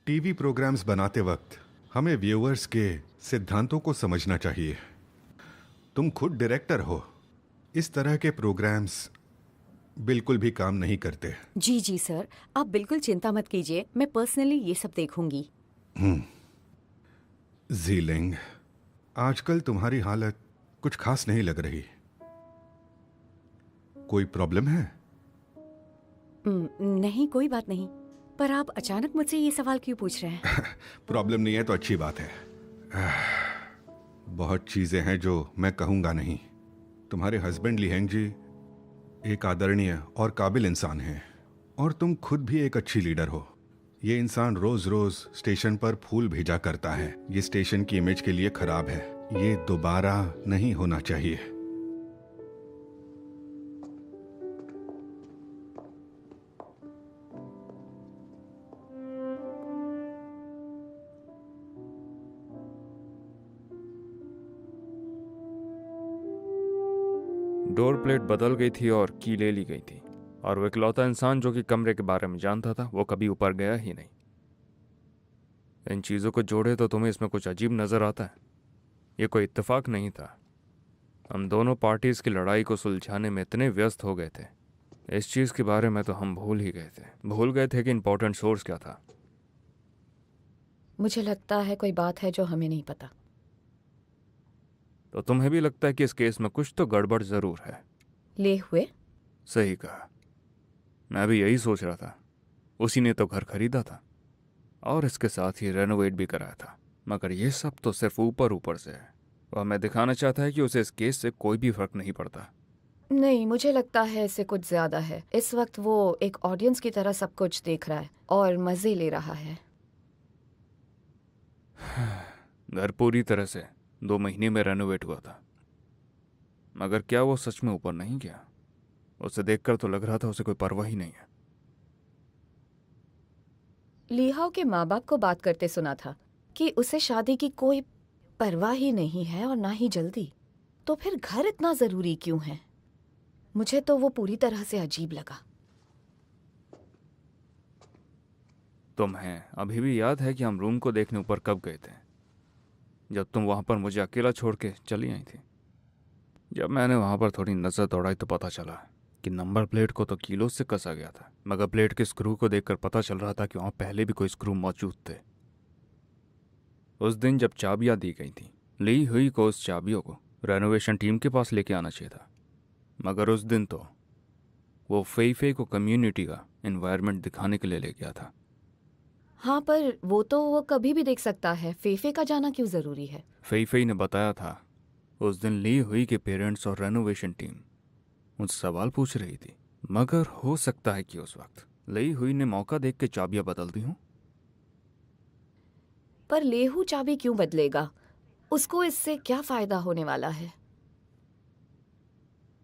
TV programmes बनाते वक्त हमें व्यूअर्स के सिद्धांतों को समझना चाहिए। तुम खुद डायरेक्टर हो। इस तरह के प्रोग्राम्स बिल्कुल भी काम नहीं करते। जी जी सर, आप बिल्कुल चिंता मत कीजिए, मैं पर्सनली ये सब देखूंगी। जीलिंग, आजकल तुम्हारी हालत कुछ खास नहीं लग रही। कोई प्रॉब्लम है? नहीं, कोई बात नहीं। पर आप अचानक मुझसे ये सवाल क्यों पूछ रहे हैं? प्रॉब्लम नहीं है तो अच्छी बात है। बहुत चीजें हैं जो मैं कहूंगा नहीं। तुम्हारे हस्बैंड लिहेंग जी एक आदरणीय और काबिल इंसान हैं, और तुम खुद भी एक अच्छी लीडर हो। ये इंसान रोज रोज स्टेशन पर फूल भेजा करता है। ये स्टेशन की इमेज के लिए खराब है। ये दोबारा नहीं होना चाहिए। डोर प्लेट बदल गई थी और की ले ली गई थी, और वो इकलौता इंसान जो कि कमरे के बारे में जानता था वो कभी ऊपर गया ही नहीं। इन चीज़ों को जोड़े तो तुम्हें इसमें कुछ अजीब नजर आता है। ये कोई इत्तेफाक नहीं था। हम दोनों पार्टीज की लड़ाई को सुलझाने में इतने व्यस्त हो गए थे, इस चीज़ के बारे में तो हम भूल गए थे कि इंपॉर्टेंट सोर्स क्या था। मुझे लगता है कोई बात है जो हमें नहीं पता। तो तुम्हें भी लगता है कि इस केस में कुछ तो गड़बड़ जरूर है? ले हुए? सही कहा, मैं भी यही सोच रहा था। उसी ने तो घर खरीदा था और इसके साथ ही रेनोवेट भी कराया था, मगर ये सब तो सिर्फ ऊपर ऊपर से है। वह हमें दिखाना चाहता है कि उसे इस केस से कोई भी फर्क नहीं पड़ता। नहीं, मुझे लगता है इससे कुछ ज्यादा है। इस वक्त वो एक ऑडियंस की तरह सब कुछ देख रहा है और मजे ले रहा है। घर पूरी तरह से 2 महीने में रेनोवेट हुआ था, मगर क्या वो सच में ऊपर नहीं गया? उसे देखकर तो लग रहा था उसे कोई परवाह ही नहीं है। लीहाओ के माँ बाप को बात करते सुना था कि उसे शादी की कोई परवाह ही नहीं है और ना ही जल्दी। तो फिर घर इतना जरूरी क्यों है? मुझे तो वो पूरी तरह से अजीब लगा। तुम्हें अभी भी याद है कि हम रूम को देखने ऊपर कब गए थे, जब तुम वहां पर मुझे अकेला छोड़ के चली आई थी? जब मैंने वहां पर थोड़ी नजर दौड़ाई तो पता चला कि नंबर प्लेट को तो कीलों से कसा गया था, मगर प्लेट के स्क्रू को देखकर पता चल रहा था कि वहां पहले भी कोई स्क्रू मौजूद थे। उस दिन जब चाबियां दी गई थी, ली हुई को उस चाबियों को रेनोवेशन टीम के पास लेके आना चाहिए था, मगर उस दिन तो वो फेई फेई को कम्युनिटी का एनवायरनमेंट दिखाने के लिए ले गया था। हाँ, पर वो तो वो कभी भी देख सकता है। फेफे का जाना क्यों जरूरी है? फेई फेई ने बताया था उस दिन ली हुई के पेरेंट्स और रेनोवेशन टीम मुझसे सवाल पूछ रही थी, मगर हो सकता है कि उस वक्त ली हुई ने मौका देख के चाबियां बदल दी हूं। पर लेहू चाबी क्यों बदलेगा? उसको इससे क्या फायदा होने वाला है?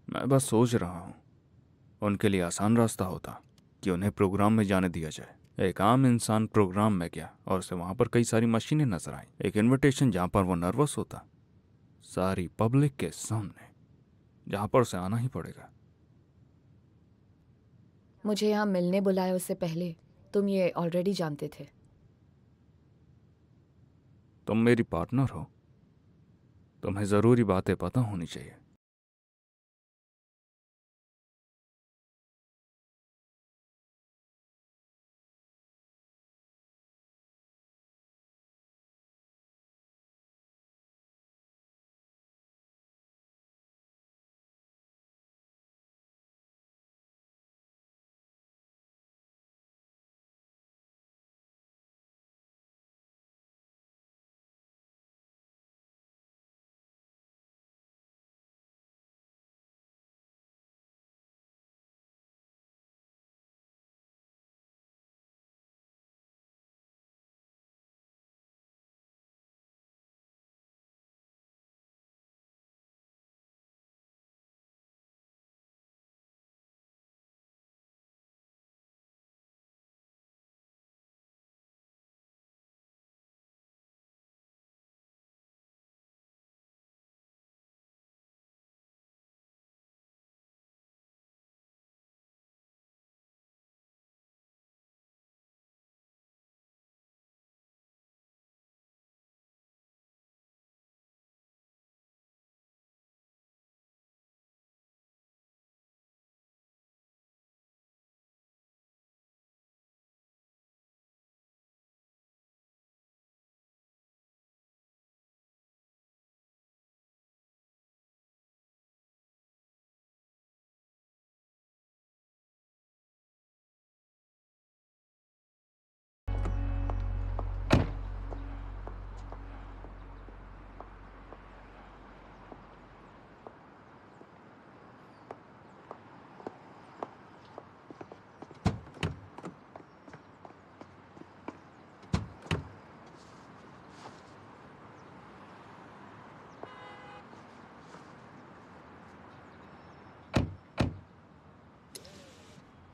मैं बस सोच रहा हूं, उनके लिए आसान रास्ता होता कि उन्हें प्रोग्राम में जाने दिया जाए। एक आम इंसान प्रोग्राम में गया और उसे वहां पर कई सारी मशीनें नजर आई, एक इनविटेशन जहां पर वो नर्वस होता, सारी पब्लिक के सामने, जहां पर उसे आना ही पड़ेगा। मुझे यहाँ मिलने बुलाया उससे पहले तुम ये ऑलरेडी जानते थे। तुम मेरी पार्टनर हो, तुम्हें जरूरी बातें पता होनी चाहिए।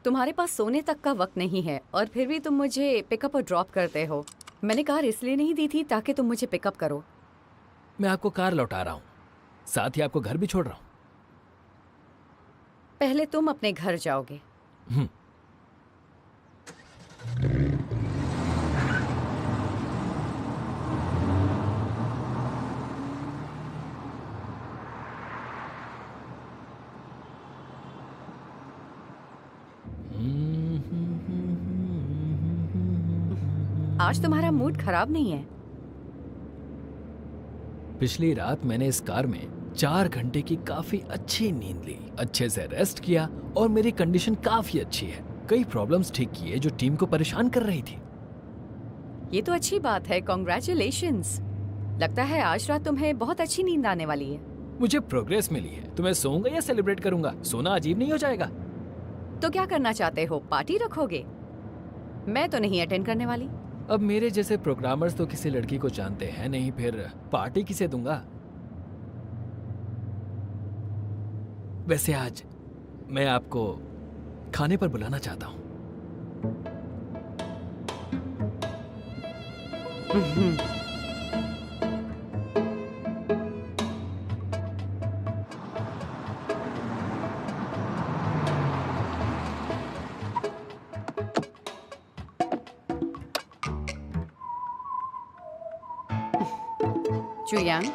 तुम्हारे पास सोने तक का वक्त नहीं है और फिर भी तुम मुझे पिकअप और ड्रॉप करते हो। मैंने कार इसलिए नहीं दी थी ताकि तुम मुझे पिकअप करो। मैं आपको कार लौटा रहा हूँ, साथ ही आपको घर भी छोड़ रहा हूँ। पहले तुम अपने घर जाओगे। आज तुम्हारा मूड खराब नहीं है। पिछली रात मैंने इस कार में 4 घंटे की काफी अच्छी नींद ली, अच्छे से रेस्ट किया और मेरी कंडीशन काफी अच्छी है। कई प्रॉब्लम्स ठीक किए जो टीम को परेशान कर रही थी। ये तो अच्छी बात है, कॉन्ग्रेचुलेशंस। लगता है आज रात तुम्हें बहुत अच्छी नींद आने वाली है। मुझे प्रोग्रेस मिली है, तो मैं सोऊंगा या सेलिब्रेट करूंगा? सोना अजीब नहीं हो जाएगा? तो क्या करना चाहते हो, पार्टी रखोगे? मैं तो नहीं अटेंड करने वाली। अब मेरे जैसे प्रोग्रामर्स तो किसी लड़की को जानते हैं नहीं, फिर पार्टी किसे दूंगा? वैसे आज मैं आपको खाने पर बुलाना चाहता हूँ। जुयांग,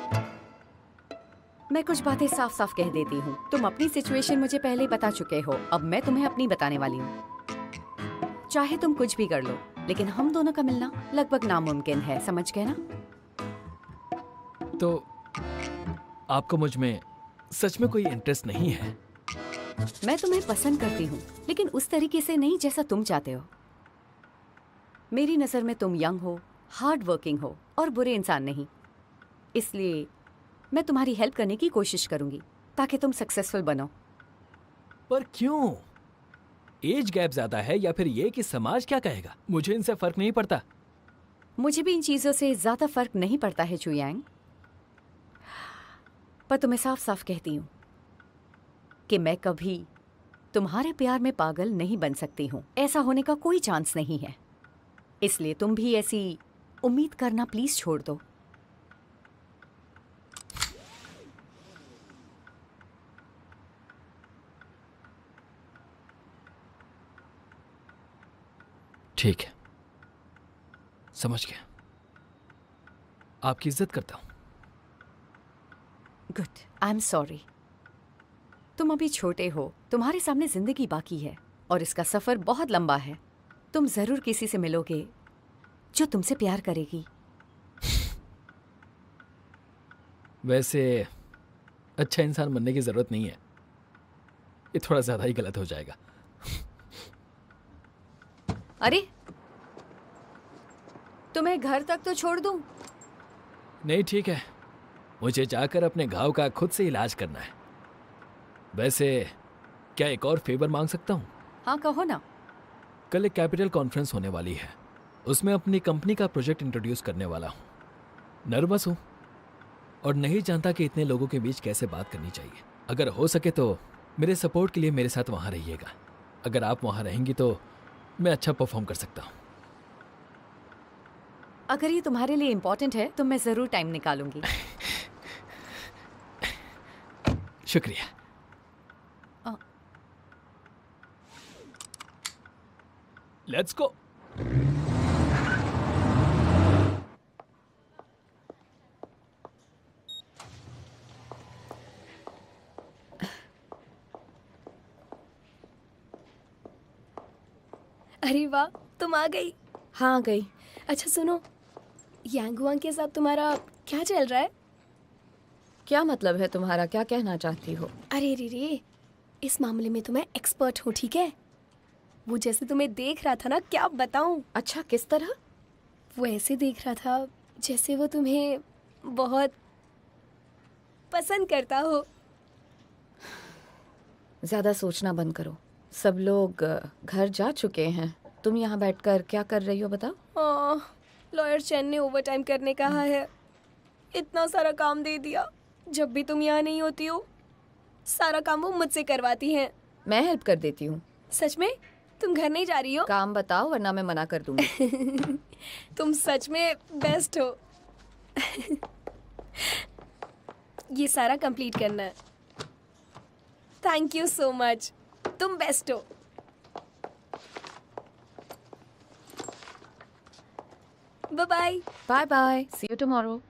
मैं कुछ बातें साफ साफ कह देती हूँ। तुम अपनी सिचुएशन मुझे पहले ही बता चुके हो, अब मैं तुम्हें अपनी बताने वाली हूँ। चाहे तुम कुछ भी कर लो, लेकिन हम दोनों का मिलना लगभग नामुमकिन है, समझ गए ना? तो आपको मुझ में सच में कोई इंटरेस्ट नहीं है? मैं तुम्हें पसंद करती हूँ, लेकिन उस तरीके से नहीं जैसा तुम चाहते हो। मेरी नजर में तुम यंग हो, हार्ड वर्किंग हो और बुरे इंसान नहीं। इसलिए मैं तुम्हारी हेल्प करने की कोशिश करूंगी ताकि तुम सक्सेसफुल बनो। पर क्यों? एज गैप ज्यादा है या फिर ये कि समाज क्या कहेगा? मुझे इनसे फर्क नहीं पड़ता। मुझे भी इन चीजों से ज्यादा फर्क नहीं पड़ता है जुयांग, पर तुम्हें साफ साफ कहती हूँ कि मैं कभी तुम्हारे प्यार में पागल नहीं बन सकती हूँ। ऐसा होने का कोई चांस नहीं है। इसलिए तुम भी ऐसी उम्मीद करना प्लीज छोड़ दो। ठीक है, समझ गया। आपकी इज्जत करता हूं। Good, I am sorry. तुम अभी छोटे हो, तुम्हारे सामने जिंदगी बाकी है और इसका सफर बहुत लंबा है। तुम जरूर किसी से मिलोगे जो तुमसे प्यार करेगी। वैसे अच्छा इंसान बनने की जरूरत नहीं है, ये थोड़ा ज्यादा ही गलत हो जाएगा। अरे, तुम्हें घर तक तो छोड़ दूं? नहीं, ठीक है, मुझे जाकर अपने घाव का खुद से इलाज करना है। वैसे क्या एक और फेवर मांग सकता हूँ? हाँ, कहो ना। कल एक कैपिटल कॉन्फ्रेंस होने वाली है, उसमें अपनी कंपनी का प्रोजेक्ट इंट्रोड्यूस करने वाला हूँ। नर्वस हूँ और नहीं जानता कि इतने लोगों के बीच कैसे बात करनी चाहिए। अगर हो सके तो मेरे सपोर्ट के लिए मेरे साथ वहाँ रहिएगा। अगर आप वहाँ रहेंगी तो मैं अच्छा परफॉर्म कर सकता हूँ। अगर ये तुम्हारे लिए इम्पोर्टेंट है तो मैं जरूर टाइम निकालूंगी। शुक्रिया। Let's go. अरे वाह, तुम आ गई। हाँ गई। अच्छा सुनो, यांगुआंग के साथ तुम्हारा क्या चल रहा है? क्या मतलब है तुम्हारा? क्या कहना चाहती हो? अरे रे रे, इस मामले में तो मैं एक्सपर्ट हूँ, ठीक है? वो जैसे तुम्हें देख रहा था ना, क्या बताऊँ। अच्छा, किस तरह? वो ऐसे देख रहा था जैसे वो तुम्हें बहुत पसंद करता हो। ज्यादा सोचना बंद करो। सब लोग घर जा चुके हैं। तुम यहाँ बैठकर क्या कर रही हो बताओ? लॉयर चैन ने ओवर टाइम करने कहा है। इतना सारा काम दे दिया। जब भी तुम यहाँ नहीं होती हो, सारा काम वो मुझसे करवाती हैं। मैं हेल्प कर देती हूँ। सच में? तुम घर नहीं जा रही हो? काम बताओ वरना मैं मना कर दूंगी। तुम सच में बेस्ट हो। ये सारा कंप्लीट करना है। थैंक यू सो मच, तुम बेस्ट हो। Bye bye. Bye bye, see you tomorrow.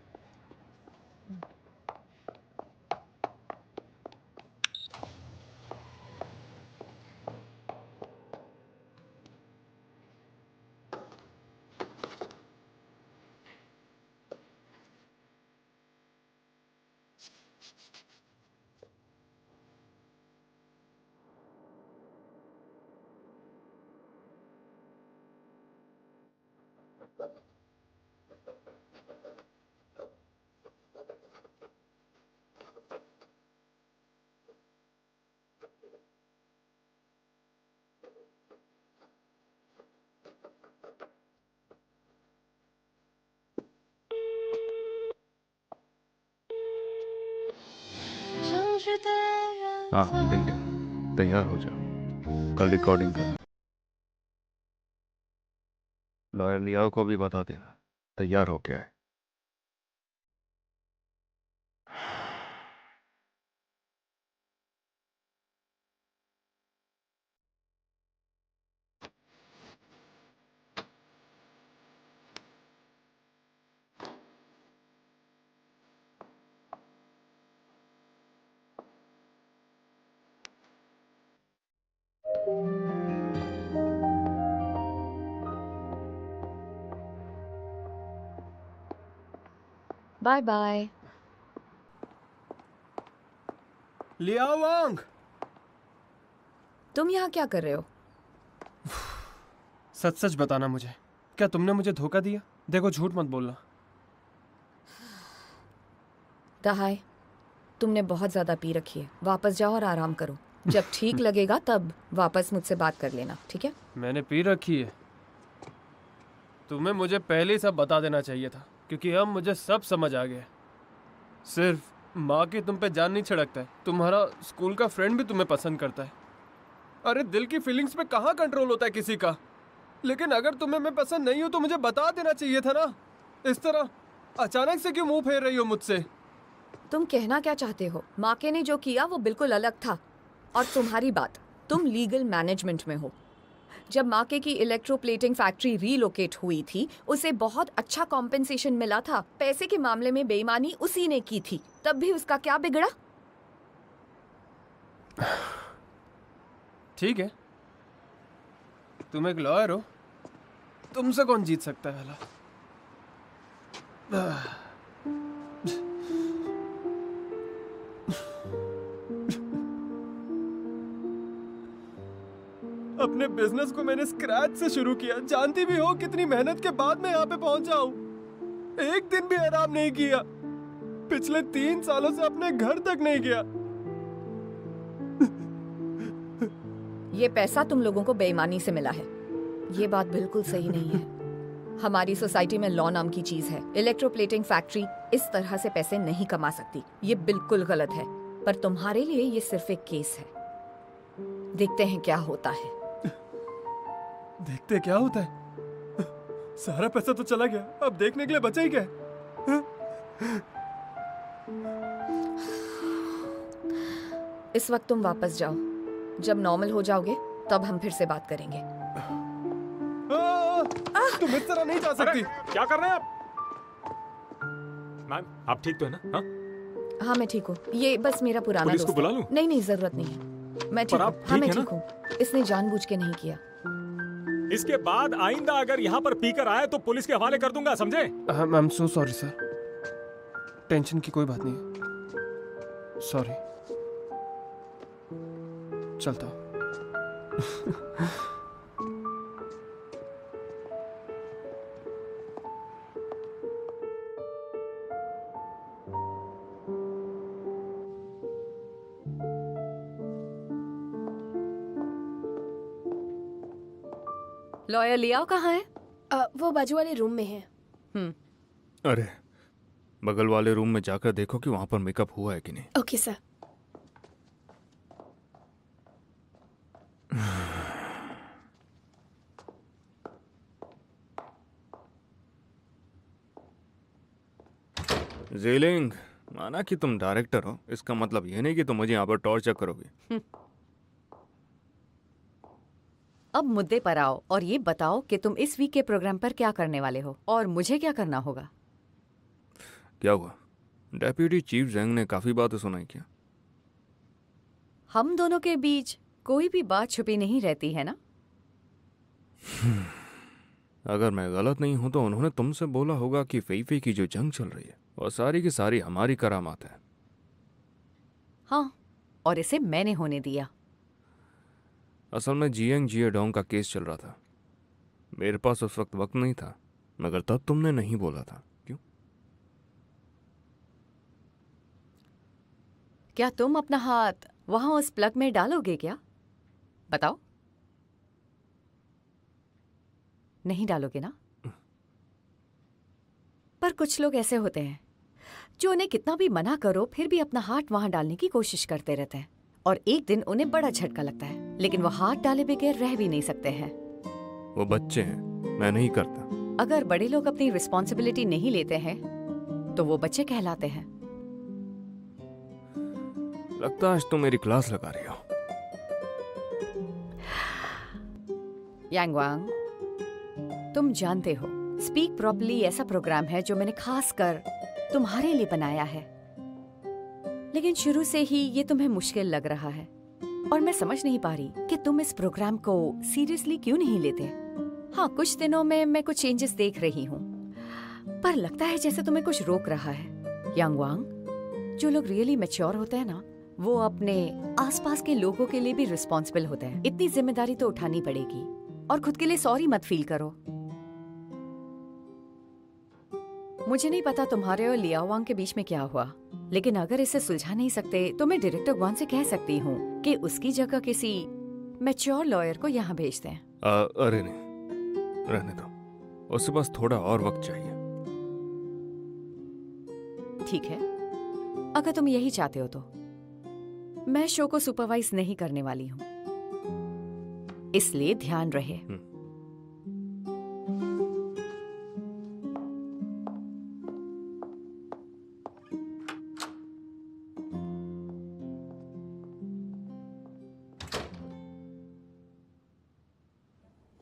हाँ टिंटिंग, तैयार हो जाओ, कल रिकॉर्डिंग का। लॉयर लियाओ को भी बता देना तैयार हो गया है। Bye bye. लिया वांग, तुम यहाँ क्या कर रहे हो? सच सच बताना मुझे, क्या तुमने मुझे धोखा दिया? देखो झूठ मत बोलना। दहाई, तुमने बहुत ज्यादा पी रखी है, वापस जाओ और आराम करो। जब ठीक लगेगा तब वापस मुझसे बात कर लेना, ठीक है? मैंने पी रखी है। तुम्हें मुझे पहले ही सब बता देना चाहिए था, क्योंकि अब मुझे सब समझ आ गया। सिर्फ माँ की तुम पे जान नहीं छिड़कता है, तुम्हारा स्कूल का फ्रेंड भी तुम्हें पसंद करता है। अरे दिल की फीलिंग्स पे कहाँ कंट्रोल होता है किसी का। लेकिन अगर तुम्हें मैं पसंद नहीं हूँ तो मुझे बता देना चाहिए था ना। इस तरह अचानक से क्यों मुंह फेर रही हो मुझसे? तुम कहना क्या चाहते हो? माके ने जो किया वो बिल्कुल अलग था। और तुम्हारी बात, तुम लीगल मैनेजमेंट में हो। जब माके की इलेक्ट्रोप्लेटिंग फैक्ट्री रीलोकेट हुई थी, उसे बहुत अच्छा कॉम्पेंसेशन मिला था। पैसे के मामले में बेईमानी उसी ने की थी, तब भी उसका क्या बिगड़ा? ठीक है, तुम एक लॉयर हो, तुमसे कौन जीत सकता है भला? अपने बिजनेस को मैंने स्क्रैच से शुरू किया, जानती भी हो कितनी मेहनत के बाद मैं यहाँ पे पहुंचा हूँ। एक दिन भी आराम नहीं किया, पिछले 3 सालों से अपने घर तक नहीं गया। ये पैसा तुम लोगों को बेईमानी से मिला है। ये बात बिल्कुल सही नहीं है। हमारी सोसाइटी में लॉ नाम की चीज है। इलेक्ट्रोप्लेटिंग फैक्ट्री इस तरह से पैसे नहीं कमा सकती। ये बिल्कुल गलत है। पर तुम्हारे लिए ये सिर्फ एक केस है। देखते हैं क्या होता है। देखते क्या होता है? सारा पैसा तो चला गया, अब देखने के लिए बचा ही क्या है? इस वक्त तुम वापस जाओ। जब नॉर्मल हो जाओगे तब हम फिर से बात करेंगे। तुम इस तरह नहीं जा सकती। क्या कर रहे हैं आप? मैम आप ठीक तो है ना? हाँ? हाँ मैं ठीक हूँ। ये बस मेरा पुराना पुलिस को दोस्त है। बुला लूं? नहीं नहीं जरूरत नहीं है। मैं ठीक पर हूँ। आप हाँ मैं ठीक है ठीक हूँ। इसने जानबूझ के नहीं किया। इसके बाद आइंदा अगर यहाँ पर पीकर आए तो पुलिस के हवाले कर दूंगा, समझे? I am so sorry sir, tension की कोई बात नहीं है। सॉरी, चलता हूँ। लॉयर लियाओ कहाँ है? वो बाजू वाले रूम में है। अरे बगल वाले रूम में जाकर देखो कि वहां पर मेकअप हुआ है कि नहीं। Okay sir. जेलिंग, माना कि तुम डायरेक्टर हो, इसका मतलब ये नहीं कि तुम मुझे यहाँ पर टॉर्चर करोगे। अब मुद्दे पर आओ और ये बताओ कि तुम इस वीक के प्रोग्राम पर क्या करने वाले हो और मुझे क्या करना होगा। क्या हुआ? डेप्यूटी चीफ जेंग ने काफी बातें सुनाई क्या? हम दोनों के बीच कोई भी बात छुपी नहीं रहती है ना। अगर मैं गलत नहीं हूं तो उन्होंने तुमसे बोला होगा कि फेई की जो जंग चल रही है वो सारी की सारी हमारी करामात है। हाँ, और इसे मैंने होने दिया। असल में जियांग जियाडोंग का केस चल रहा था। मेरे पास उस वक्त नहीं था, मगर तब तुमने नहीं बोला था, क्यों? क्या तुम अपना हाथ वहां उस प्लग में डालोगे क्या? बताओ। नहीं डालोगे ना? पर कुछ लोग ऐसे होते हैं जो उन्हें कितना भी मना करो फिर भी अपना हाथ वहां डालने की कोशिश करते रहते हैं, और एक दिन उन्हें बड़ा झटका लगता है, लेकिन वो हाथ डाले बगैर रह भी नहीं सकते हैं। वो बच्चे हैं, मैं नहीं करता। अगर बड़े लोग अपनी रिस्पॉन्सिबिलिटी नहीं लेते हैं तो वो बच्चे कहलाते हैं। लगता है आज तुम मेरी क्लास लगा रही हो। यांगवांग, तुम जानते हो स्पीक प्रॉपर्ली ऐसा प्रोग्राम है जो मैंने खास कर तुम्हारे लिए बनाया है, लेकिन शुरू से ही ये तुम्हें मुश्किल लग रहा है और मैं समझ नहीं पा रही कि तुम इस प्रोग्राम को सीरियसली क्यों नहीं लेते। हाँ, कुछ दिनों में मैं कुछ चेंजेस देख रही हूँ, पर लगता है जैसे तुम्हें कुछ रोक रहा है। यांगवांग, जो लोग रियली मैच्योर होते हैं ना, वो अपने आसपास के लोगों के लिए भी रिस्पॉन्सिबल होते हैं। इतनी जिम्मेदारी तो उठानी पड़ेगी, और खुद के लिए सॉरी मत फील करो। मुझे नहीं पता तुम्हारे और लियाओ वांग के बीच में क्या हुआ, लेकिन अगर इसे सुलझा नहीं सकते तो मैं डायरेक्टर ग्वान से कह सकती हूँ कि उसकी जगह किसी मैच्योर लॉयर को यहाँ भेज दें। अरे नहीं, रहने दो, उससे बस थोड़ा और वक्त चाहिए। ठीक है, अगर तुम यही चाहते हो तो मैं शो को सुपरवाइज नहीं करने वाली हूँ, इसलिए ध्यान रहे।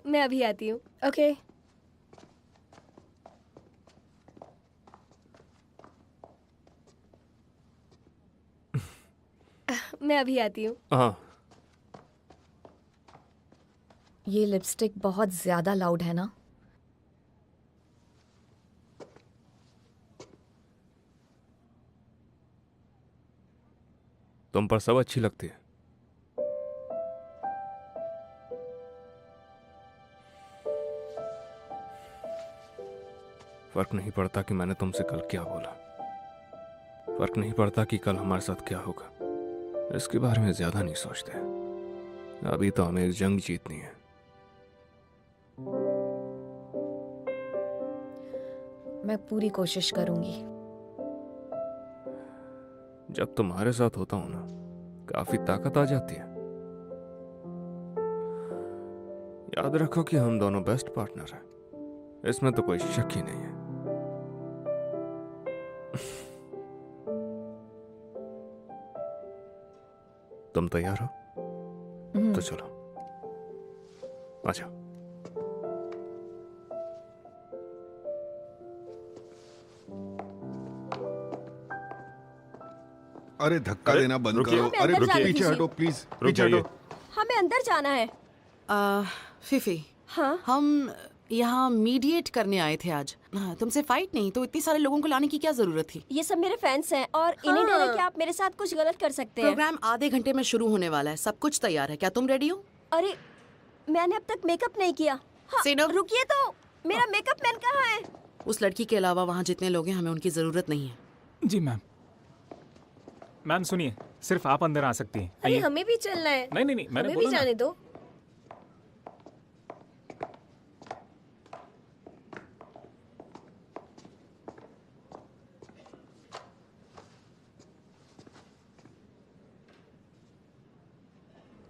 मैं अभी आती हूँ। ओके। मैं अभी आती हूँ। हाँ, ये लिपस्टिक बहुत ज्यादा लाउड है ना? तुम पर सब अच्छी लगती है। फर्क नहीं पड़ता कि मैंने तुमसे कल क्या बोला, फर्क नहीं पड़ता कि कल हमारे साथ क्या होगा, इसके बारे में ज्यादा नहीं सोचते। अभी तो हमें एक जंग जीतनी है। मैं पूरी कोशिश करूंगी। जब तुम्हारे साथ होता हूं ना, काफी ताकत आ जाती है। याद रखो कि हम दोनों बेस्ट पार्टनर हैं, इसमें तो कोई शक ही नहीं है। तुम तैयार हो? तो चलो, आ जाओ। अरे धक्का देना बंद रुकिए। करो। हमें अरे अंदर जाने पीछे दीजिए। हटो प्लीज, रुक पीछे जाइए। हटो। हमें अंदर जाना है। फिफी, हाँ, हम यहाँ मीडिएट करने आए थे आज। हाँ, तुमसे फाइट नहीं तो इतने सारे लोगों को लाने की क्या जरूरत थी? ये सब मेरे फैंस हैं और इन्हें डर है कि आप मेरे साथ कुछ गलत कर सकते हैं। प्रोग्राम आधे घंटे में शुरू होने वाला है, सब कुछ तैयार है, क्या तुम रेडी हो? अरे, मैंने अब तक मेकअप नहीं किया। हाँ, Sit down. रुकिए तो, मेरा मेकअप मैन कहाँ है? उस लड़की के अलावा वहाँ जितने लोग हैं हमें उनकी जरूरत नहीं है। जी मैम। मैम सुनिए, सिर्फ आप अंदर आ सकती हैं। अरे आइए। हमें भी चलना है। नहीं नहीं नहीं, मैंने हमें भी बोला ना। जाने दो।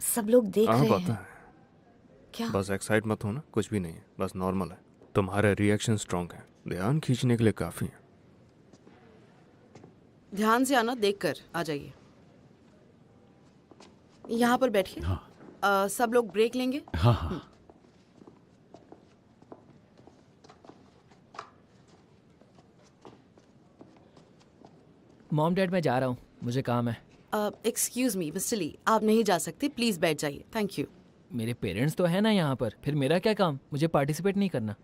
सब लोग देख हाँ, रहे पता हैं। है। क्या? बस एक्साइट मत हो ना, कुछ भी नहीं है, बस नॉर्मल है। तुम्हारे रिएक्शन स्ट्रांग है, ध्यान खींचने के लिए काफी है। ध्यान से आना, देख कर आ जाइए। यहाँ पर बैठिए। हाँ सब लोग ब्रेक लेंगे। हाँ हाँ। मॉम डैड मैं जा रहा हूँ, मुझे काम है। एक्सक्यूज मी मिस्टर ली, आप नहीं जा सकते, प्लीज बैठ जाइए। Thank you. मेरे पेरेंट्स तो है ना यहाँ पर, फिर मेरा क्या काम? मुझे पार्टिसिपेट नहीं करना।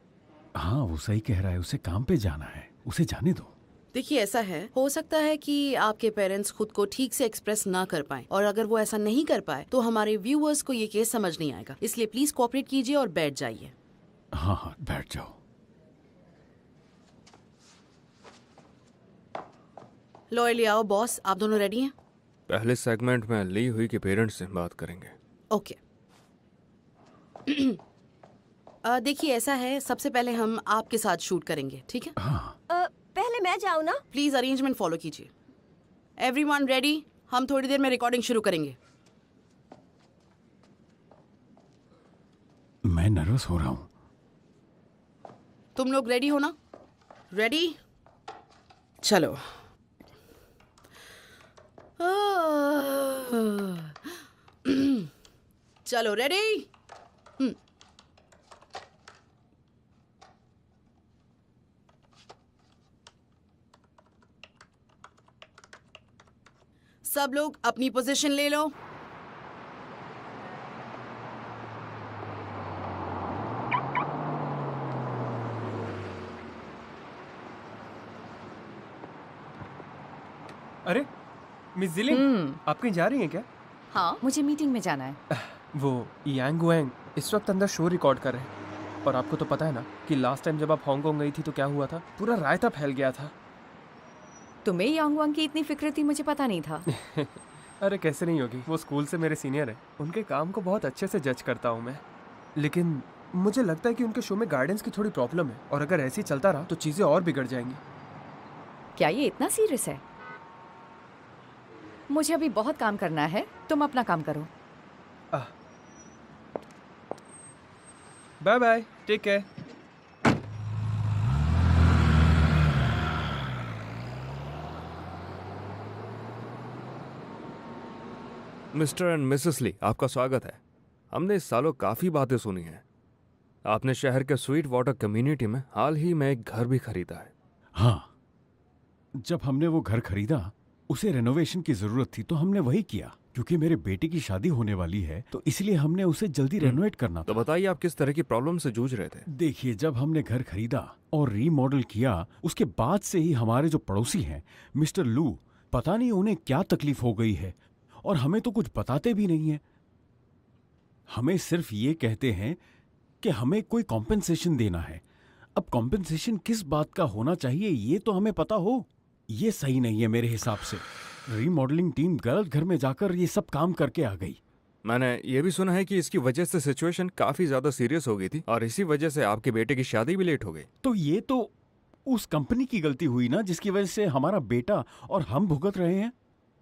हाँ वो सही कह रहा है, उसे काम पे जाना है, उसे जाने दो। देखिए ऐसा है, हो सकता है कि आपके पेरेंट्स खुद को ठीक से एक्सप्रेस ना कर पाए, और अगर वो ऐसा नहीं कर पाए तो हमारे व्यूअर्स को ये केस समझ नहीं आएगा। इसलिए प्लीज कोऑपरेट कीजिए और बैठ जाइए। हाँ हाँ बैठ जाओ। लॉयली आओ बॉस, आप दोनों रेडी हैं? पहले सेगमेंट में ली हुई के पेरेंट्स से बात करेंगे। ओके। देखिए ऐसा है, सबसे पहले हम आपके साथ शूट करेंगे, ठीक है? पहले मैं जाऊँ ना? प्लीज अरेंजमेंट फॉलो कीजिए। Everyone ready? हम थोड़ी देर में रिकॉर्डिंग शुरू करेंगे। मैं नर्वस हो रहा हूँ। तुम लोग रेडी हो ना? रेडी? चलो। चलो रेडी? सब लोग अपनी पोजीशन ले लो। अरे मिस जिलिन, आप कहीं जा रही हैं क्या? हाँ, मुझे मीटिंग में जाना है। वो यांग वेंग इस वक्त अंदर शो रिकॉर्ड कर रहे हैं, और आपको तो पता है ना कि लास्ट टाइम जब आप हांगकांग गई थी तो क्या हुआ था, पूरा रायता फैल गया था। तुम्हें यांग वांग की इतनी फिक्र थी, मुझे पता नहीं था। अरे कैसे नहीं होगी, वो स्कूल से मेरे सीनियर हैं, उनके काम को बहुत अच्छे से जज करता हूँ मैं। लेकिन मुझे लगता है कि उनके शो में गाइडेंस की थोड़ी प्रॉब्लम है, और अगर ऐसे ही चलता रहा तो चीज़ें और बिगड़ जाएंगी। क्या ये इतना सीरियस है? मुझे अभी बहुत काम करना है, तुम अपना काम करो। Bye bye, take care. Mr and Mrs Lee, आपका स्वागत है। हमने इस सालों काफ़ी बातें सुनी हैं। आपने शहर के स्वीट वाटर कम्युनिटी में हाल ही में एक घर भी खरीदा है। हाँ, जब हमने वो घर खरीदा उसे रेनोवेशन की जरूरत थी तो हमने वही किया। क्योंकि मेरे बेटे की शादी होने वाली है तो इसलिए हमने उसे जल्दी रेनोवेट करना तो था। बताइए आप किस तरह की प्रॉब्लम से जूझ रहे थे? देखिए, जब हमने घर खरीदा और रीमॉडल किया उसके बाद से ही हमारे जो पड़ोसी हैं मिस्टर लू, पता नहीं उन्हें क्या तकलीफ हो गई है और हमें तो कुछ बताते भी नहीं है। हमें सिर्फ ये कहते हैं कि हमें कोई कॉम्पेंसेशन देना है। अब कॉम्पेंसेशन किस बात का होना चाहिए ये तो हमें पता हो। ये सही नहीं है मेरे हिसाब से। रीमॉडलिंग टीम गलत घर में जाकर ये सब काम करके आ गई। मैंने ये भी सुना है कि इसकी वजह से सिचुएशन काफ़ी ज़्यादा सीरियस हो गई थी और इसी वजह से आपके बेटे की शादी भी लेट हो गई। तो ये तो उस कंपनी की गलती हुई ना, जिसकी वजह से हमारा बेटा और हम भुगत रहे हैं,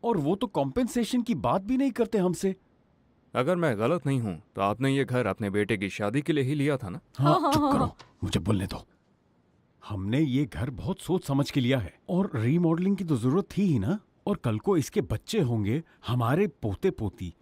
और वो तो कॉम्पेंसेशन की बात भी नहीं करते हमसे। अगर मैं गलत नहीं हूँ तो आपने ये घर अपने बेटे की शादी के लिए ही लिया था ना? हाँ, चुप करो, मुझे बोलने दो। हमने ये घर बहुत सोच समझ के लिया है और रीमॉडलिंग की तो जरूरत थी ही ना। और कल को इसके बच्चे होंगे, हमारे पोते पोती,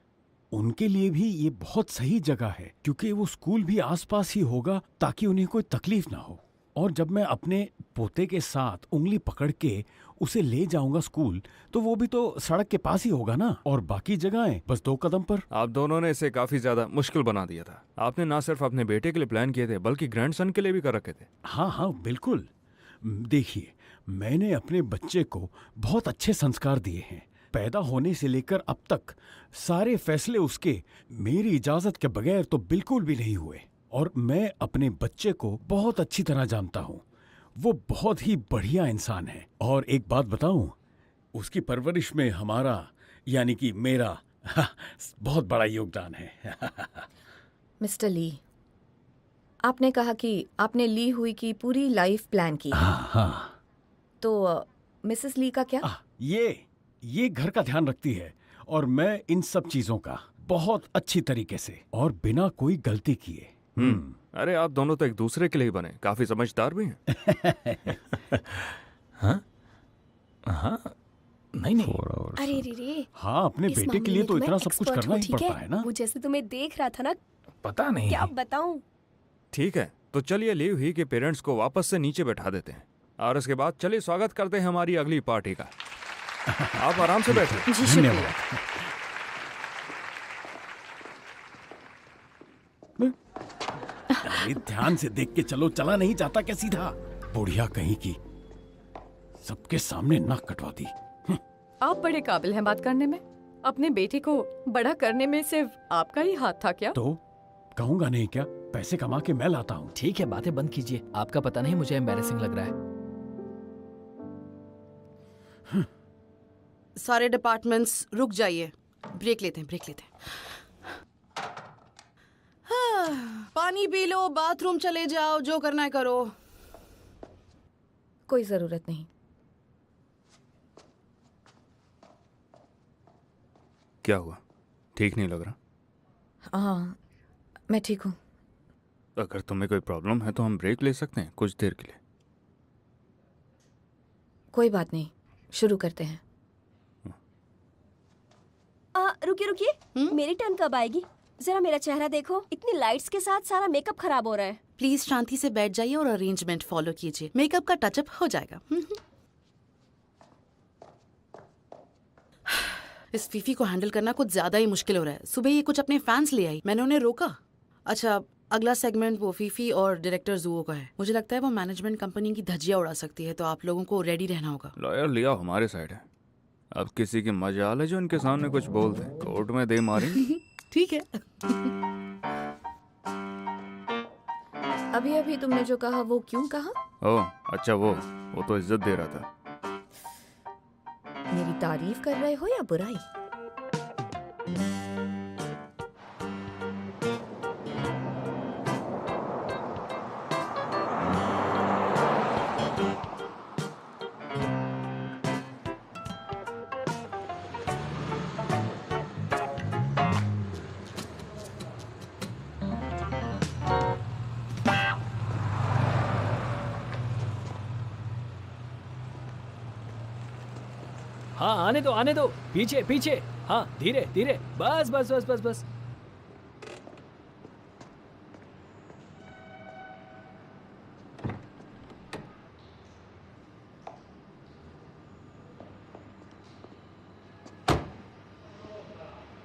उनके लिए भी ये बहुत सही जगह है क्योंकि वो स्कूल भी आसपास ही होगा ताकि उन्हें कोई तकलीफ ना हो। और जब मैं अपने पोते के साथ उंगली पकड़ के उसे ले जाऊंगा स्कूल तो वो भी तो सड़क के पास ही होगा ना, और बाकी जगहें बस 2 कदम पर। आप दोनों ने इसे काफ़ी ज़्यादा मुश्किल बना दिया था। आपने ना सिर्फ अपने बेटे के लिए प्लान किए थे बल्कि ग्रैंडसन के लिए भी कर रखे थे। हाँ हाँ बिल्कुल। देखिए, मैंने अपने बच्चे को बहुत अच्छे संस्कार दिए हैं। पैदा होने से लेकर अब तक सारे फैसले उसके मेरी इजाजत के बगैर तो बिल्कुल भी नहीं हुए। और मैं अपने बच्चे को बहुत अच्छी तरह जानता हूँ। वो बहुत ही बढ़िया इंसान है। और एक बात बताऊं, उसकी परवरिश में हमारा यानी कि मेरा बहुत बड़ा योगदान है। मिस्टर ली, आपने कहा कि आपने ली हुई की पूरी लाइफ प्लान की है। हाँ। तो मिसेस ली का क्या? ये घर का ध्यान रखती है और मैं इन सब चीजों का बहुत अच्छी तरीके से और बिना कोई गलती किए। अरे आप दोनों तो एक दूसरे के लिए बने, काफी समझदार भी हैं। हाँ हाँ, नहीं नहीं, अरे रे रे, हाँ, अपने इस बेटे के मामले लिए में तो मैं इतना सब कुछ expert करना हूँ, ही ठीक पड़ता है ना। वो जैसे तुम्हें देख रहा था ना, पता नहीं। क्या बताऊं। ठीक है, तो चलिए लीव ही के पेरेंट्स को वापस से नीचे बैठा देते हैं और उसके बाद चलिए स्वागत करते हैं हमारी अगली पार्टी का। आप आराम से बैठिए। जी शुक्रिया। अरे ध्यान से देख के चलो, चला नहीं जाता क्या सीधा? बुढ़िया कहीं की, सबके सामने नाक कटवा दी। आप बड़े काबिल हैं बात करने में। अपने बेटे को बड़ा करने में सिर्फ आपका ही हाथ था क्या? तो कहूंगा नहीं क्या? पैसे कमा के मैं लाता हूँ। ठीक है, बातें बंद कीजिए। आपका पता नहीं मुझे एम्बैरेसिंग लग रहा है। सारे डिपार्टमेंट्स रुक जाइए, ब्रेक लेते हैं, ब्रेक लेते हैं। हाँ, पानी पी लो, बाथरूम चले जाओ, जो करना है करो। कोई जरूरत नहीं। क्या हुआ? ठीक नहीं लग रहा? हाँ, मैं ठीक हूँ। अगर तुम्हें कोई प्रॉब्लम है तो हम ब्रेक ले सकते हैं कुछ देर के लिए। कोई बात नहीं, शुरू करते हैं। रुकिए रुकिए, मेरी टर्न कब आएगी? जरा मेरा चेहरा देखो, इतनी लाइट्स के साथ सारा मेकअप खराब हो रहा है। प्लीज शांति से बैठ जाइए और अरेंजमेंट फॉलो कीजिए, मेकअप का टचअप हो जाएगा। इस फीफी को हैंडल करना कुछ ज्यादा ही मुश्किल हो रहा है। सुबह ये कुछ अपने फैंस ले आई, मैंने उन्हें रोका। अच्छा, अगला सेगमेंट वो फीफी और डायरेक्टर जुओ का है। मुझे लगता है वो मैनेजमेंट कंपनी की धज्जियां उड़ा सकती है, तो आप लोगों को रेडी रहना होगा। लॉयर लिया हमारे साइड है। अब किसी की मजाल है जो इनके सामने कुछ बोल दे, कोर्ट में दे मारेंगे। ठीक है। अभी अभी तुमने जो कहा वो क्यों कहा? ओह अच्छा, वो तो इज्जत दे रहा था। मेरी तारीफ कर रहे हो या बुराई? हाँ, आने दो आने दो, पीछे पीछे। हाँ, धीरे धीरे, बस बस बस बस बस।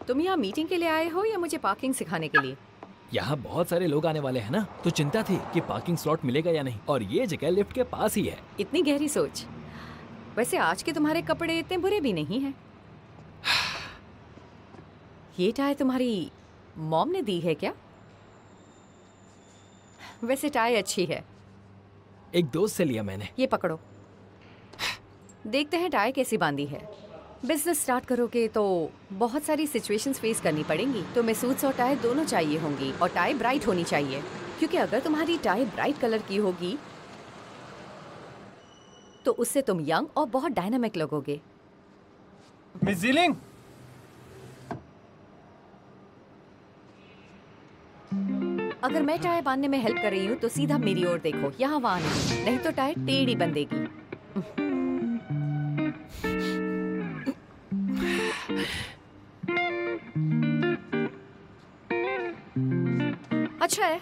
तुम यहाँ मीटिंग के लिए आए हो या मुझे पार्किंग सिखाने के लिए? यहाँ बहुत सारे लोग आने वाले हैं ना, तो चिंता थी कि पार्किंग स्लॉट मिलेगा या नहीं, और ये जगह लिफ्ट के पास ही है। इतनी गहरी सोच। वैसे आज के तुम्हारे कपड़े इतने बुरे भी नहीं हैं। ये टाई तुम्हारी मॉम ने दी है क्या? वैसे टाई अच्छी है। एक दोस्त से लिया मैंने। ये पकड़ो, देखते हैं टाई कैसी बांधी है। बिजनेस स्टार्ट करोगे तो बहुत सारी सिचुएशंस फेस करनी पड़ेंगी। तुम्हें सूट्स और टाई दोनों चाहिए होंगी, और टाई ब्राइट होनी चाहिए, क्योंकि अगर तुम्हारी टाई ब्राइट कलर की होगी तो उससे तुम यंग और बहुत डायनामिक लगोगे। मिस जीलिंग, अगर मैं टाई बांधने में हेल्प कर रही हूँ तो सीधा मेरी ओर देखो, यहाँ वहाँ नहीं तो टाई टेढ़ी बंधेगी। अच्छा है,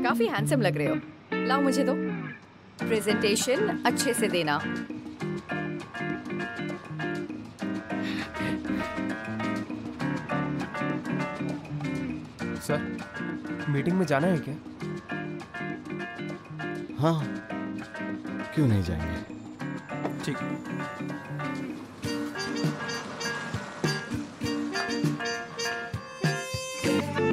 काफी हैंडसम लग रहे हो। लाओ मुझे दो। प्रेजेंटेशन अच्छे से देना। सर मीटिंग में जाना है क्या? हाँ, क्यों नहीं जाएंगे? ठीक।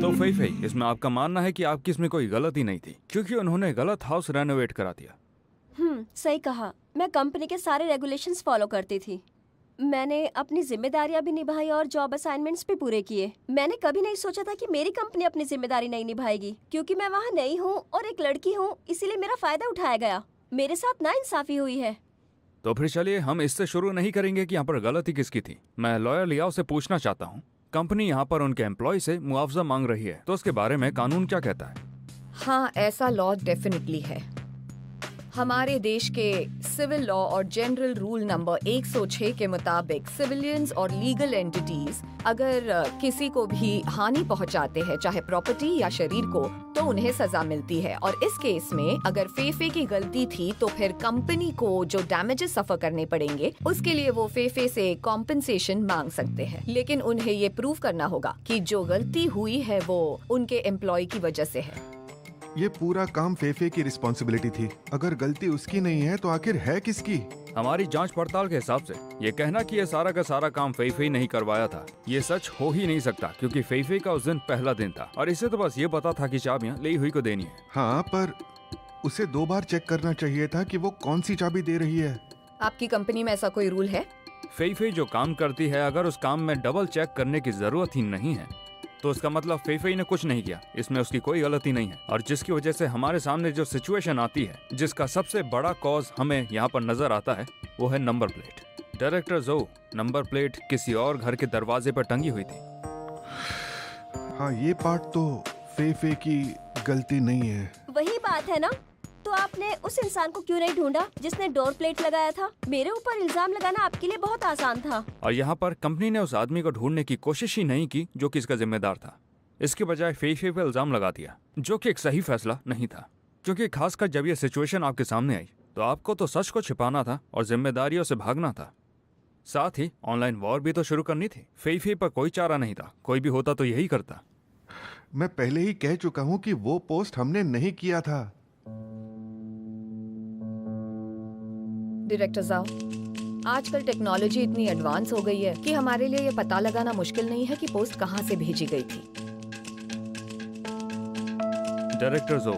तो फई इसमें आपका मानना है कि आपकी इसमें कोई गलती नहीं थी, क्योंकि उन्होंने गलत हाउस रेनोवेट करा दिया। सही कहा। मैं कंपनी के सारे रेगुलेशंस फॉलो करती थी। मैंने अपनी जिम्मेदारियां भी निभाई और जॉब असाइनमेंट्स भी पूरे किए। मैंने कभी नहीं सोचा था कि मेरी कंपनी अपनी जिम्मेदारी नहीं निभाएगी, क्योंकि मैं वहाँ नई हूँ और एक लड़की हूँ, इसीलिए मेरा फायदा उठाया गया। मेरे साथ नाइंसाफी हुई है। तो फिर चलिए हम इससे शुरू नहीं करेंगे कि यहाँ पर गलती किसकी थी। मैं लॉयर लियाओ से पूछना चाहता हूँ, कंपनी यहाँ पर उनके एम्प्लॉय से मुआवजा मांग रही है, तो उसके बारे में कानून क्या कहता है? हाँ, ऐसा लॉ डेफिनेटली है। हमारे देश के सिविल लॉ और जनरल रूल नंबर 106 के मुताबिक सिविलियंस और लीगल एंटिटीज अगर किसी को भी हानि पहुंचाते हैं, चाहे प्रॉपर्टी या शरीर को, तो उन्हें सजा मिलती है। और इस केस में अगर फेफे की गलती थी तो फिर कंपनी को जो डैमेजेस सफर करने पड़ेंगे उसके लिए वो फेफे से कॉम्पेंसेशन मांग सकते हैं। लेकिन उन्हें ये प्रूव करना होगा कि जो गलती हुई है वो उनके एम्प्लॉय की वजह से है। ये पूरा काम फेफे की रिस्पॉन्सिबिलिटी थी। अगर गलती उसकी नहीं है तो आखिर है किसकी? हमारी जांच पड़ताल के हिसाब से ये कहना कि ये सारा का सारा काम फेफे ही नहीं करवाया था, ये सच हो ही नहीं सकता, क्योंकि फेफे का उस दिन पहला दिन था और इसे तो बस ये पता था कि चाबियां ली हुई को देनी है। हाँ, पर उसे 2 बार चेक करना चाहिए था कि वो कौन सी चाबी दे रही है। आपकी कंपनी में ऐसा कोई रूल है? फेफे जो काम करती है, अगर उस काम में डबल चेक करने की जरूरत ही नहीं है तो उसका मतलब फेफे ने कुछ नहीं किया, इसमें उसकी कोई गलती नहीं है। और जिसकी वजह से हमारे सामने जो सिचुएशन आती है, जिसका सबसे बड़ा कॉज हमें यहाँ पर नजर आता है, वो है नंबर प्लेट। डायरेक्टर जो नंबर प्लेट किसी और घर के दरवाजे पर टंगी हुई थी। हाँ, ये पार्ट तो फेफे की गलती नहीं है। वही बात है ना, तो आपने उस इंसान को क्यों नहीं ढूंढा जिसने डोर प्लेट लगाया था? मेरे ऊपर इल्जाम लगाना आपके लिए बहुत आसान था। और यहाँ पर कंपनी ने उस आदमी को ढूंढने की कोशिश ही नहीं की जो कि इसका जिम्मेदार था। इसके बजाय फेफे पे इल्जाम लगा दिया, जो कि एक सही फैसला नहीं था। क्योंकि खासकर जब ये सिचुएशन आपके सामने आई तो आपको तो सच को छिपाना था और जिम्मेदारियों से भागना था। साथ ही ऑनलाइन वॉर भी तो शुरू करनी थी। फेफे पर कोई चारा नहीं था, कोई भी होता तो यही करता। मैं पहले ही कह चुका हूँ कि वो पोस्ट हमने नहीं किया था। डायरेक्टर जाओ, आजकल टेक्नोलॉजी इतनी एडवांस हो गई है कि हमारे लिए ये पता लगाना मुश्किल नहीं है कि पोस्ट कहाँ से भेजी गई थी। डायरेक्टर जो,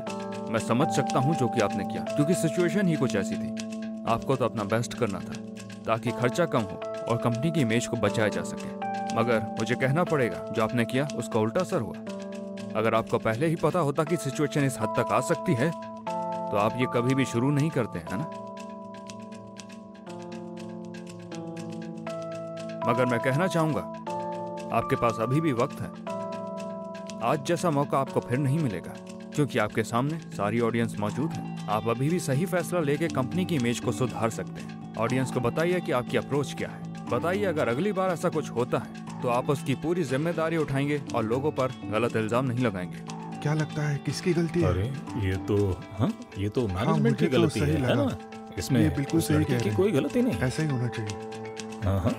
मैं समझ सकता हूँ जो कि आपने किया, क्योंकि सिचुएशन ही कुछ ऐसी थी। आपको तो अपना बेस्ट करना था ताकि खर्चा कम हो और कंपनी की इमेज को बचाया जा सके। मगर मुझे कहना पड़ेगा, जो आपने किया उसका उल्टा असर हुआ। अगर आपको पहले ही पता होता कि सिचुएशन इस हद तक आ सकती है तो आप ये कभी भी शुरू नहीं करते, है ना? मगर मैं कहना चाहूंगा, आपके पास अभी भी वक्त है। आज जैसा मौका आपको फिर नहीं मिलेगा, क्योंकि आपके सामने सारी ऑडियंस मौजूद है। आप अभी भी सही फैसला लेके कंपनी की इमेज को सुधार सकते हैं। ऑडियंस को बताइए कि आपकी अप्रोच क्या है। बताइए अगर अगली बार ऐसा कुछ होता है तो आप उसकी पूरी जिम्मेदारी उठाएंगे और लोगों पर गलत इल्जाम नहीं लगाएंगे। क्या लगता है किसकी गलती है? अरे ये तो मैनेजमेंट की मुझे तो गलती सही है लगा। ना? इसमें ये बिल्कुल उस सही लड़की कह की रहे हैं। कोई गलती नहीं। ऐसा ही होना चाहिए। हाँ,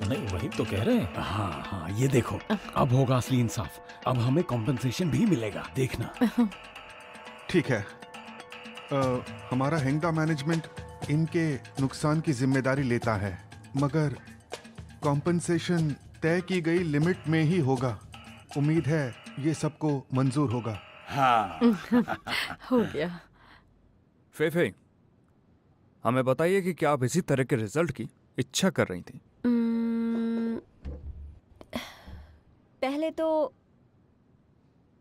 नहीं वही तो कह रहे हैं। हाँ हाँ, ये देखो, अब होगा असली इंसाफ। अब हमें कॉम्पेंसेशन भी मिलेगा, देखना। ठीक है, हमारा हेंगदा मैनेजमेंट इनके नुकसान की जिम्मेदारी लेता है, मगर कॉम्पेंसेशन तय की गई लिमिट में ही होगा। उम्मीद है ये सबको मंजूर होगा। हाँ। हो गया। फेफे, हमें बताइए कि क्या आप इसी तरह के रिजल्ट की इच्छा कर रही थी? पहले तो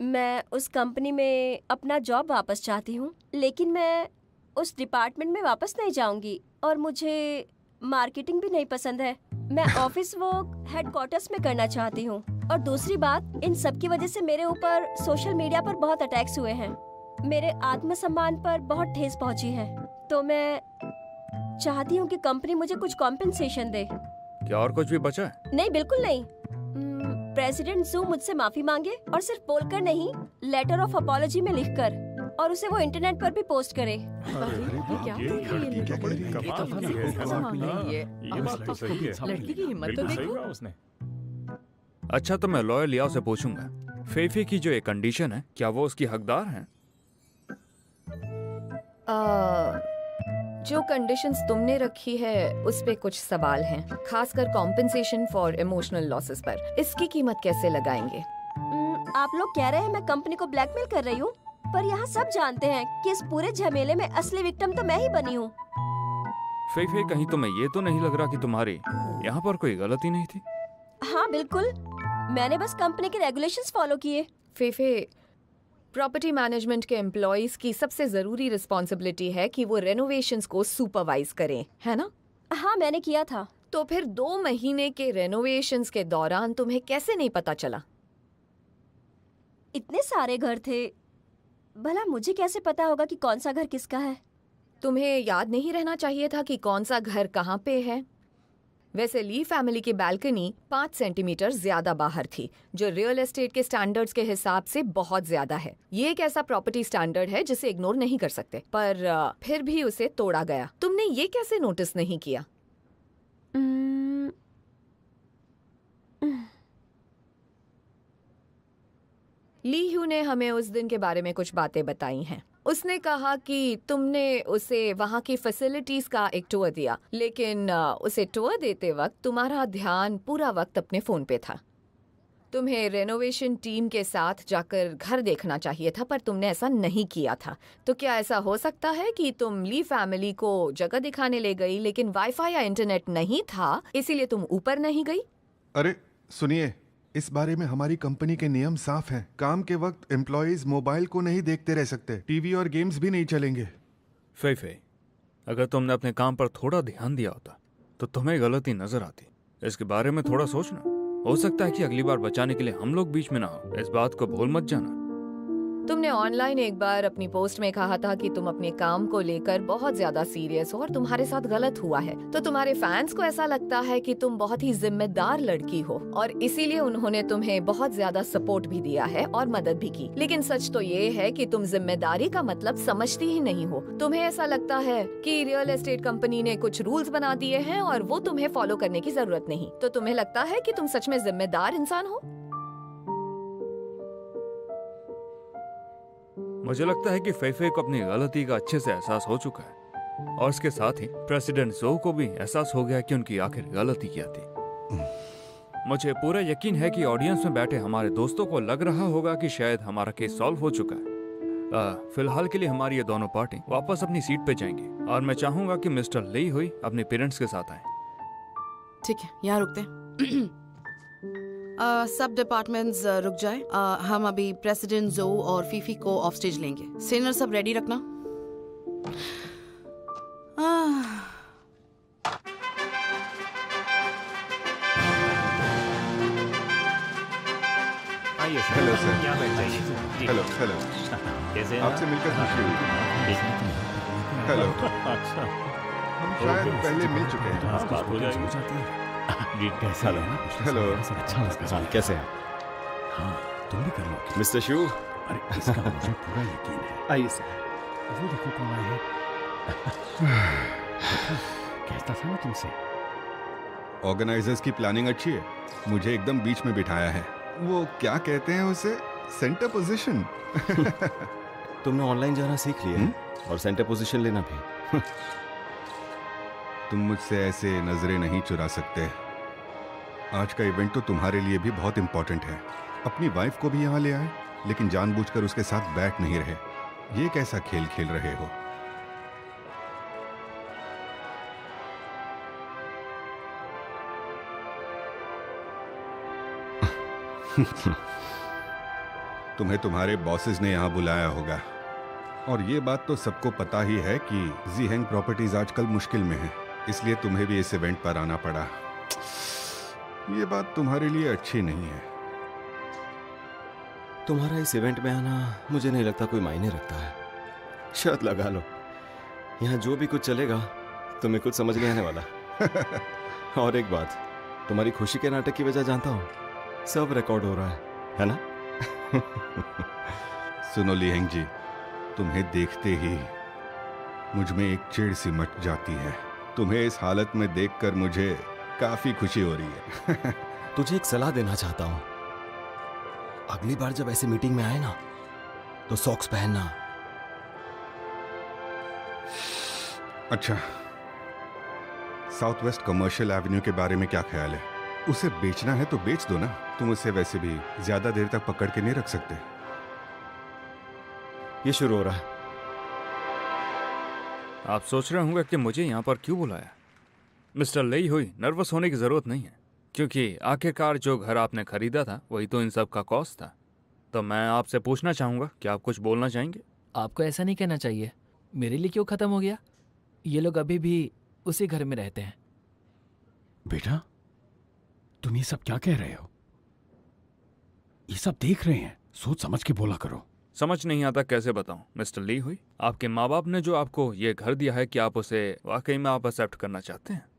मैं उस कंपनी में अपना जॉब वापस चाहती हूँ, लेकिन मैं उस डिपार्टमेंट में वापस नहीं जाऊंगी और मुझे मार्केटिंग भी नहीं पसंद है। मैं ऑफिस वर्क हेडक्वार्टर्स में करना चाहती हूँ। और दूसरी बात, इन सब की वजह से मेरे ऊपर सोशल मीडिया पर बहुत अटैक्स हुए हैं। मेरे आत्मसम्मान पर बहुत ठेस पहुँची है। तो मैं चाहती हूँ कि कंपनी मुझे कुछ कॉम्पेंसेशन दे। क्या और कुछ भी बचा है? नहीं, बिल्कुल नहीं। प्रेसिडेंट जू मुझसे माफी मांगे, और सिर्फ बोलकर नहीं, लेटर ऑफ अपॉलजी में लिखकर, और उसे वो इंटरनेट पर भी पोस्ट करे। लड़की की हिम्मत तो देखो। उसने अच्छा, तो मैं लॉयर लियाओ से पूछूंगा, फेफे की जो एक कंडीशन है, क्या वो उसकी हकदार है? जो कंडीशंस तुमने रखी है उस पे कुछ सवाल हैं, खासकर कॉम्पेंसेशन फॉर इमोशनल लॉसेस पर। इसकी कीमत कैसे लगाएंगे? आप लोग कह रहे हैं मैं कंपनी को ब्लैकमेल कर रही हूँ, पर यहाँ सब जानते हैं कि इस पूरे झमेले में असली विक्टिम तो मैं ही बनी हूँ। फेफे, कहीं तुम्हें ये तो नहीं लग रहा कि तुम्हारी यहाँ पर कोई गलती नहीं थी? हाँ बिल्कुल, मैंने बस कंपनी के रेगुलेशंस फॉलो किए। फेफे, प्रॉपर्टी मैनेजमेंट के एम्प्लॉयज की सबसे जरूरी रिस्पॉन्सिबिलिटी है कि वो रेनोवेशंस को सुपरवाइज करें, है ना? हाँ, मैंने किया था। तो फिर 2 महीने के रेनोवेशंस के दौरान तुम्हें कैसे नहीं पता चला? इतने सारे घर थे, भला मुझे कैसे पता होगा कि कौन सा घर किसका है? तुम्हें याद नहीं रहना चाहिए था कि कौन सा घर कहाँ पे है? वैसे ली फैमिली की बालकनी 5 सेंटीमीटर ज्यादा बाहर थी, जो रियल एस्टेट के स्टैंडर्ड्स के हिसाब से बहुत ज्यादा है। ये एक ऐसा प्रॉपर्टी स्टैंडर्ड है जिसे इग्नोर नहीं कर सकते, पर फिर भी उसे तोड़ा गया। तुमने ये कैसे नोटिस नहीं किया? ली ह्यू ने हमें उस दिन के बारे में कुछ बातें बताई हैं। उसने कहा कि तुमने उसे वहाँ की फैसिलिटीज का एक टूर दिया, लेकिन उसे टूर देते वक्त तुम्हारा ध्यान पूरा वक्त अपने फोन पे था। तुम्हें रेनोवेशन टीम के साथ जाकर घर देखना चाहिए था, पर तुमने ऐसा नहीं किया था। तो क्या ऐसा हो सकता है कि तुम ली फैमिली को जगह दिखाने ले गई, लेकिन वाईफाई या इंटरनेट नहीं था, इसीलिए तुम ऊपर नहीं गई? अरे सुनिए, इस बारे में हमारी कंपनी के नियम साफ हैं। काम के वक्त एम्प्लॉयज मोबाइल को नहीं देखते रह सकते, टीवी और गेम्स भी नहीं चलेंगे। फे, अगर तुमने अपने काम पर थोड़ा ध्यान दिया होता तो तुम्हें गलती नजर आती। इसके बारे में थोड़ा सोचना। हो सकता है कि अगली बार बचाने के लिए हम लोग बीच में ना हो। इस बात को भूल मत जाना। तुमने ऑनलाइन एक बार अपनी पोस्ट में कहा था कि तुम अपने काम को लेकर बहुत ज्यादा सीरियस हो और तुम्हारे साथ गलत हुआ है, तो तुम्हारे फैंस को ऐसा लगता है कि तुम बहुत ही जिम्मेदार लड़की हो और इसीलिए उन्होंने तुम्हें बहुत ज्यादा सपोर्ट भी दिया है और मदद भी की। लेकिन सच तो ये है कि तुम जिम्मेदारी का मतलब समझती ही नहीं हो। तुम्हें ऐसा लगता है कि रियल एस्टेट कंपनी ने कुछ रूल्स बना दिए हैं और वो तुम्हें फॉलो करने की जरूरत नहीं। तो तुम्हें लगता है कि तुम सच में जिम्मेदार इंसान हो? मुझे लगता है कि फे को अपनी गलती का अच्छे से एहसास हो चुका है और इसके साथ ही प्रेसिडेंट जो को भी एहसास हो गया कि उनकी आखिर गलती क्या थी। मुझे पूरा यकीन है कि ऑडियंस में बैठे हमारे दोस्तों को लग रहा होगा कि शायद हमारा केस सॉल्व हो चुका है। फिलहाल के लिए हमारी ये दोनों पार्टी वापस अपनी सीट पे जाएंगे और मैं चाहूंगा कि मिस्टर ली हुई अपने पेरेंट्स के साथ आए। ठीक है, यहाँ रुकते हैं। सब डिपार्टमेंट्स रुक जाए। हम अभी प्रेसिडेंट जो और फीफी को ऑफ स्टेज लेंगे। सीनियर सब रेडी रखना। आइए सर। Hello sir. यहाँ बैठ जाइए। जी। हेलो हेलो, कैसे हैं आपसे मिलकर खुशी हुई। हेलो, अच्छा, हम शायद पहले मिल चुके हैं। हाँ, बात हो जाएगी। कैसा हेलो हेलो, अच्छा लगता है। कैसे हैं? हाँ, तुम भी कर लो। मिस्टर शू, अरे इसका मुझे पूरा यकीन है। आइए सर। वो देखो कौन आए हैं। कहता था ना तुमसे। ऑर्गेनाइजर्स की प्लानिंग अच्छी है। मुझे एकदम बीच में बिठाया है। वो क्या कहते हैं उसे, सेंटर पोजीशन। तुमने ऑनलाइन जाना सीख लिया है और सेंटर पोजीशन लेना भी। तुम मुझसे ऐसे नजरें नहीं चुरा सकते। आज का इवेंट तो तुम्हारे लिए भी बहुत इंपॉर्टेंट है। अपनी वाइफ को भी यहाँ ले आए, लेकिन जानबूझकर उसके साथ बैठ नहीं रहे। ये कैसा खेल खेल रहे हो? तुम्हें तुम्हारे बॉसेस ने यहाँ बुलाया होगा और ये बात तो सबको पता ही है कि जीहेंग प्रॉपर्टीज आजकल मुश्किल में है, इसलिए तुम्हें भी इस इवेंट पर आना पड़ा। ये बात तुम्हारे लिए अच्छी नहीं है। तुम्हारा इस इवेंट में आना मुझे नहीं लगता कोई मायने रखता है। शायद लगा लो, यहाँ जो भी कुछ चलेगा तुम्हें कुछ समझ नहीं आने वाला। और एक बात, तुम्हारी खुशी के नाटक की वजह जानता हूँ, सब रिकॉर्ड हो रहा है ना? सुनो लीहेंग जी, तुम्हें देखते ही मुझ में एक चिढ़ सी मच जाती है। तुम्हें इस हालत में देखकर मुझे काफी खुशी हो रही है। तुझे एक सलाह देना चाहता हूँ। अगली बार जब ऐसे मीटिंग में आए ना, तो सॉक्स पहनना। अच्छा, साउथ वेस्ट कमर्शियल एवेन्यू के बारे में क्या ख्याल है? उसे बेचना है तो बेच दो ना। तुम उसे वैसे भी ज्यादा देर तक पकड़ के नहीं रख सकते। ये शुरू हो रहा है। आप सोच रहे होंगे कि मुझे यहाँ पर क्यों बुलाया। मिस्टर लेई हुई, नर्वस होने की जरूरत नहीं है, क्योंकि आखिरकार जो घर आपने खरीदा था वही तो इन सब का कॉस्ट था। तो मैं आपसे पूछना चाहूँगा कि आप कुछ बोलना चाहेंगे? आपको ऐसा नहीं कहना चाहिए। मेरे लिए क्यों ख़त्म हो गया? ये लोग अभी भी उसी घर में रहते हैं। बेटा, तुम ये सब क्या कह रहे हो? ये सब देख रहे हैं, सोच समझ के बोला करो। समझ नहीं आता कैसे बताऊं। मिस्टर ली हुई, आपके माँ बाप ने जो आपको ये घर दिया है, कि आप उसे वाकई में आप एक्सेप्ट करना चाहते हैं?